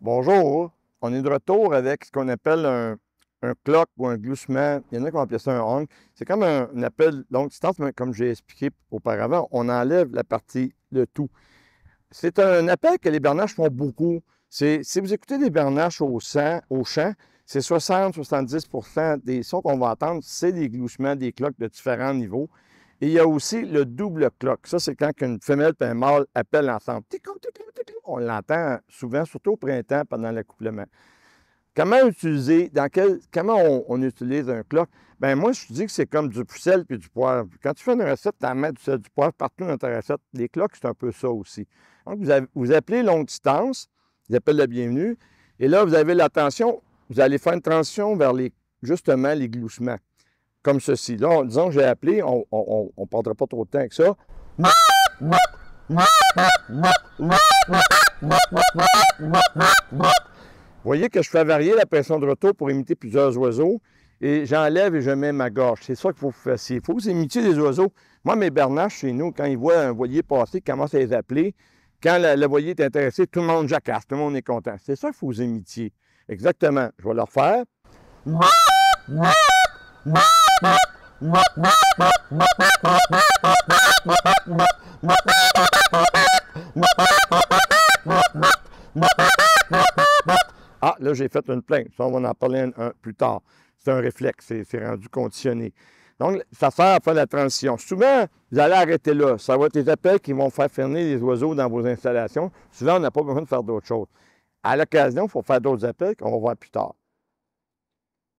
Bonjour, on est de retour avec ce qu'on appelle un clock ou un gloussement. Il y en a qui vont appeler ça un honk. C'est comme un appel longue distance, mais comme j'ai expliqué auparavant, on enlève la partie, le tout. C'est un appel que les bernaches font beaucoup. Si vous écoutez des bernaches au chant, c'est 60-70% des sons qu'on va entendre, c'est des gloussements, des clocks de différents niveaux. Et il y a aussi le double clock. Ça, c'est quand une femelle et un mâle appellent ensemble. Ticou, ticou, ticou. On l'entend souvent, surtout au printemps, pendant l'accouplement. Comment utiliser, comment on utilise un clock? Bien, moi, je dis que c'est comme du sel puis du poivre. Quand tu fais une recette, tu en mets du sel, du poivre partout dans ta recette. Les clocks, c'est un peu ça aussi. Donc, vous appelez longue distance, ils appellent la bienvenue, et là, vous avez l'attention, vous allez faire une transition vers justement les gloussements, comme ceci. Là, disons que j'ai appelé, on ne perdra pas trop de temps avec ça. Vous voyez que je fais varier la pression de retour pour imiter plusieurs oiseaux et j'enlève et je mets ma gorge. C'est ça qu'il faut que vous fassiez. Il faut que vous imitiez des oiseaux. Moi, mes bernaches chez nous, quand ils voient un voilier passer, ils commencent à les appeler. Quand le voilier est intéressé, tout le monde jacasse, tout le monde est content. C'est ça qu'il faut que vous imitiez. Exactement. Je vais le refaire. Ah, là, j'ai fait une plainte. Ça, on va en parler plus tard. C'est un réflexe, c'est rendu conditionné. Donc, ça sert à faire la transition. Souvent, vous allez arrêter là. Ça va être des appels qui vont faire fermer les oiseaux dans vos installations. Souvent, on n'a pas besoin de faire d'autres choses. À l'occasion, il faut faire d'autres appels qu'on va voir plus tard.